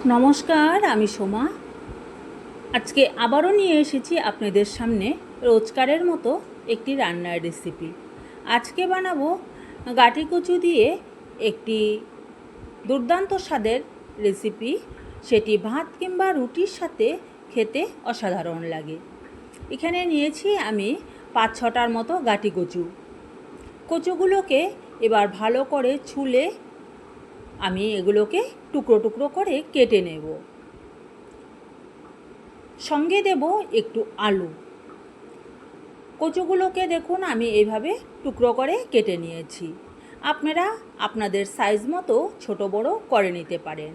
নমস্কার, আমি সোমা। আজকে আবারও নিয়ে এসেছি আপনাদের সামনে রোজকারের মতো একটি রান্নার রেসিপি। আজকে বানাবো গাঁটি কচু দিয়ে একটি দুর্দান্ত স্বাদের রেসিপি। সেটি ভাত কিংবা রুটির সাথে খেতে অসাধারণ লাগে। এখানে নিয়েছি আমি 5-6টার মতো গাঁটি কচু। কচুগুলোকে এবার ভালো করে ছুলে আমি এগুলোকে টুকরো টুকরো করে কেটে নেব। সঙ্গে দেব একটু আলু। কচুগুলোকে দেখুন আমি এইভাবে টুকরো করে কেটে নিয়েছি। আপনারা আপনাদের সাইজ মতো ছোট বড় করে নিতে পারেন।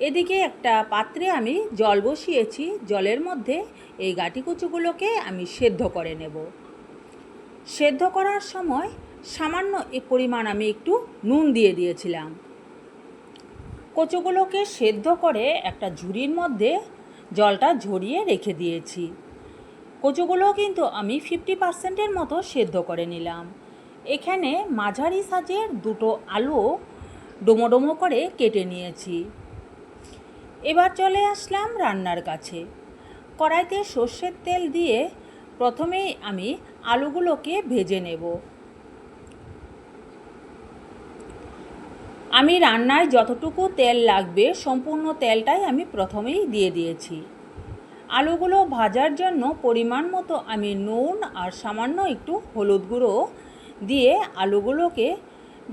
এদিকে একটা পাত্রে আমি জল বসিয়েছি। জলের মধ্যে এই গাঁটি কচুগুলোকে আমি সেদ্ধ করে নেব। সেদ্ধ করার সময় সামান্য পরিমাণ আমি একটু নুন দিয়ে দিয়েছিলাম। কচুগুলোকে সেদ্ধ করে একটা ঝুড়ির মধ্যে জলটা ঝরিয়ে রেখে দিয়েছি। কচুগুলো কিন্তু আমি 50%-এর মতো সেদ্ধ করে নিলাম। এখানে মাঝারি সাইজের দুটো আলু ডোমো ডোমো করে কেটে নিয়েছি। এবার চলে আসলাম রান্নার কাছে। কড়াইতে সর্ষের তেল দিয়ে প্রথমেই আমি আলুগুলোকে ভেজে নেব। আমি রান্নায় যতটুকু তেল লাগবে সম্পূর্ণ তেলটাই আমি প্রথমেই দিয়ে দিয়েছি। আলুগুলো ভাজার জন্য পরিমাণ মতো আমি নুন আর সামান্য একটু হলুদ গুঁড়ো দিয়ে আলুগুলোকে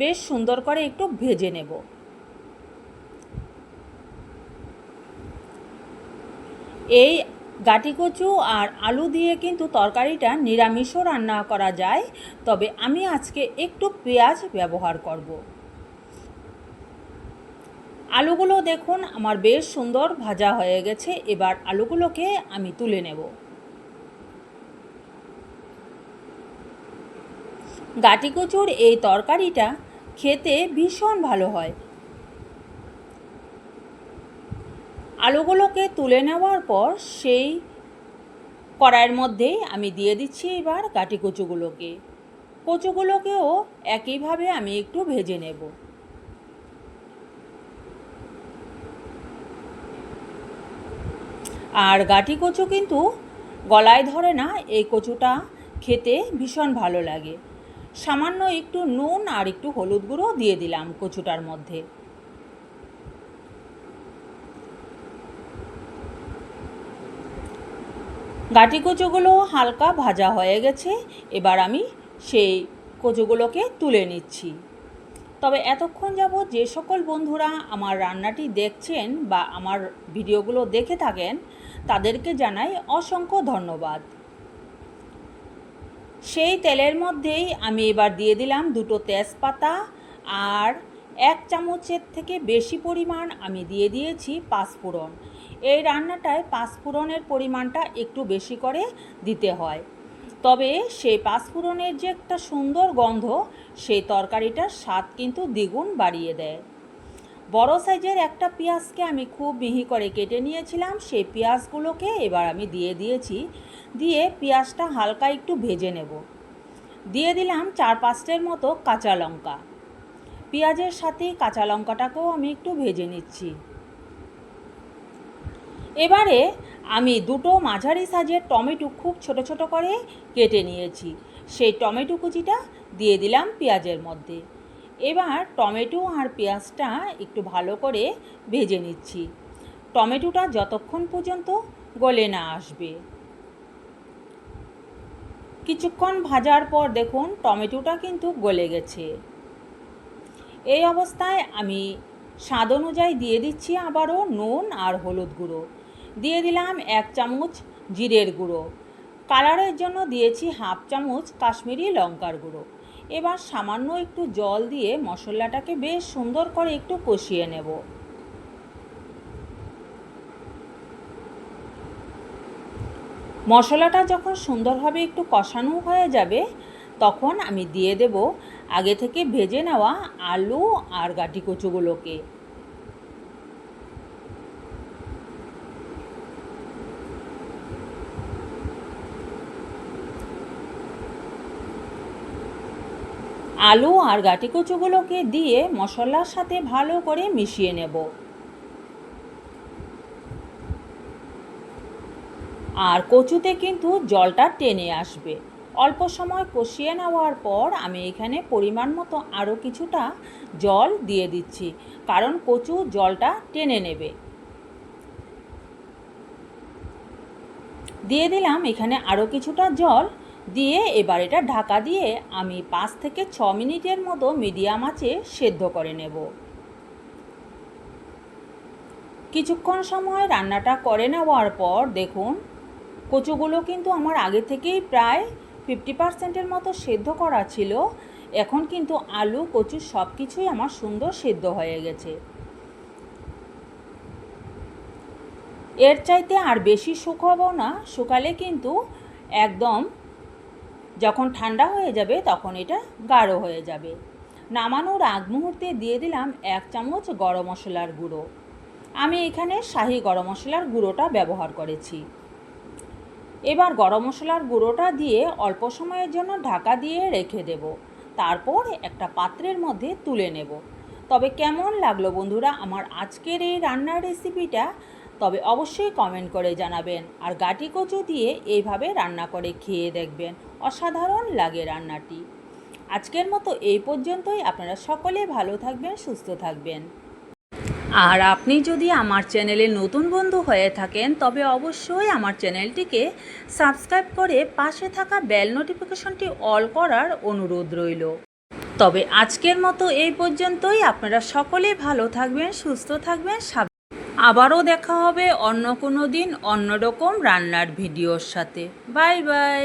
বেশ সুন্দর করে একটু ভেজে নেব। এই গাঁটি কচু আর আলু দিয়ে কিন্তু তরকারিটা নিরামিষও রান্না করা যায়, তবে আমি আজকে একটু পেঁয়াজ ব্যবহার করব। আলুগুলো দেখুন আমার বেশ সুন্দর ভাজা হয়ে গেছে। এবার আলুগুলোকে আমি তুলে নেব। গাঁটি কচুর এই তরকারিটা খেতে ভীষণ ভালো হয়। আলুগুলোকে তুলে নেওয়ার পর সেই কড়াইয়ের মধ্যেই আমি দিয়ে দিচ্ছি এবার গাঁটি কচুগুলোকেও একইভাবে আমি একটু ভেজে নেব। আর গাঁটি কচু কিন্তু গলায় ধরে না, এই কচুটা খেতে ভীষণ ভালো লাগে। সামান্য একটু নুন আর একটু হলুদ গুঁড়ো দিয়ে দিলাম কচুটার মধ্যে। গাঁটি কচুগুলো হালকা ভাজা হয়ে গেছে। এবার আমি সেই কচুগুলোকে তুলে নিচ্ছি। তবে এতক্ষণ যাবৎ যে সকল বন্ধুরা আমার রান্নাটি দেখছেন বা আমার ভিডিওগুলো দেখে থাকেন তাদেরকে জানাই অসংখ্য ধন্যবাদ। সেই তেলের মধ্যেই আমি এবার দিয়ে দিলাম দুটো তেজপাতা আর 1 চামচের থেকে বেশি পরিমাণ আমি দিয়ে দিয়েছি পাঁচফোড়ন। এই রান্নাটায় পাঁচফোড়নের পরিমাণটা একটু বেশি করে দিতে হয়, তবে সেই পাঁচফোড়নের যে একটা সুন্দর গন্ধ সেই তরকারিটার স্বাদ কিন্তু দ্বিগুণ বাড়িয়ে দেয়। বড় সাইজের একটা পেঁয়াজকে আমি খুব মিহি করে কেটে নিয়েছিলাম। সেই পেঁয়াজগুলোকে এবার আমি দিয়ে দিয়েছি। দিয়ে পেঁয়াজটা হালকা একটু ভেজে নেব। দিয়ে দিলাম 4-5টের মতো কাঁচা লঙ্কা। পেঁয়াজের সাথে কাঁচা লঙ্কাটাকেও আমি একটু ভেজে নিচ্ছি। এবারে আমি দুটো মাঝারি সাইজের টমেটো খুব ছোট ছোট করে কেটে নিয়েছি। সেই টমেটো কুচিটা দিয়ে দিলাম পেঁয়াজের মধ্যে। এবার টমেটো আর পেঁয়াজটা একটু ভালো করে ভেজে নিচ্ছি, টমেটোটা যতক্ষণ পর্যন্ত গলে না আসবে। কিছুক্ষণ ভাজার পর দেখুন টমেটোটা কিন্তু গলে গেছে। এই অবস্থায় আমি স্বাদ অনুযায়ী দিয়ে দিচ্ছি আবারও নুন আর হলুদ গুঁড়ো। দিয়ে দিলাম 1 চামচ জিরের গুঁড়ো। কালারের জন্য দিয়েছি 1/2 চামচ কাশ্মীরি লঙ্কার গুঁড়ো। এবার সামান্য একটু জল দিয়ে মশলাটাকে বেশ সুন্দর করে একটু কষিয়ে নেব। মশলাটা যখন সুন্দরভাবে একটু কষানো হয়ে যাবে তখন আমি দিয়ে দেব আগে থেকে ভেজে নেওয়া আলু আর গাঁটি কচুগুলোকে। আলু আর গাঁটি কচুগুলোকে দিয়ে মশলার সাথে ভালো করে মিশিয়ে নেব। আর কচুতে কিন্তু জলটা টেনে আসবে। অল্প সময় কষিয়ে নেওয়ার পর আমি এখানে পরিমাণ মতো আরও কিছুটা জল দিয়ে দিচ্ছি, কারণ কচু জলটা টেনে নেবে। দিয়ে দিলাম এখানে আরও কিছুটা জল, দিয়ে এবার এটা ঢাকা দিয়ে আমি 5 থেকে 6 মিনিটের মতো মিডিয়াম আঁচে সেদ্ধ করে নেব। কিছুক্ষণ সময় রান্নাটা করে নেওয়ার পর দেখুন কচুগুলো কিন্তু আমার আগে থেকেই প্রায় 50%-এর মতো সেদ্ধ করা ছিল। এখন কিন্তু আলু কচু সব কিছুই আমার সুন্দর সেদ্ধ হয়ে গেছে। এর চাইতে আর বেশি শুকাবো না, শুকালে কিন্তু একদম যখন ঠান্ডা হয়ে যাবে তখন এটা গাঢ় হয়ে যাবে। নামানোর আগ মুহূর্তে দিয়ে দিলাম 1 চামচ গরম মশলার গুঁড়ো। আমি এখানে শাহি গরম মশলার গুঁড়োটা ব্যবহার করেছি। এবার গরম মশলার গুঁড়োটা দিয়ে অল্প সময়ের জন্য ঢাকা দিয়ে রেখে দেব। তারপর একটা পাত্রের মধ্যে তুলে নেব। তবে কেমন লাগলো বন্ধুরা আমার আজকের এই রান্নার রেসিপিটা, তবে অবশ্যই কমেন্ট করে জানাবেন। আর গাটি কচু দিয়ে এইভাবে রান্না করে খেয়ে দেখবেন, অসাধারণ লাগে রান্নাটি। আজকের মতো এই পর্যন্তই। আপনারা সকলে ভালো থাকবেন, সুস্থ থাকবেন। আর আপনি যদি আমার চ্যানেলে নতুন বন্ধু হয়ে থাকেন তবে অবশ্যই আমার চ্যানেলটিকে সাবস্ক্রাইব করে পাশে থাকা বেল নোটিফিকেশনটি অল করার অনুরোধ রইল। তবে আজকের মতো এই পর্যন্তই। আপনারা সকলে ভালো থাকবেন, সুস্থ থাকবেন। আবারও দেখা হবে অন্য কোনো দিন অন্য রকম রান্নার ভিডিওর সাথে। Bye bye.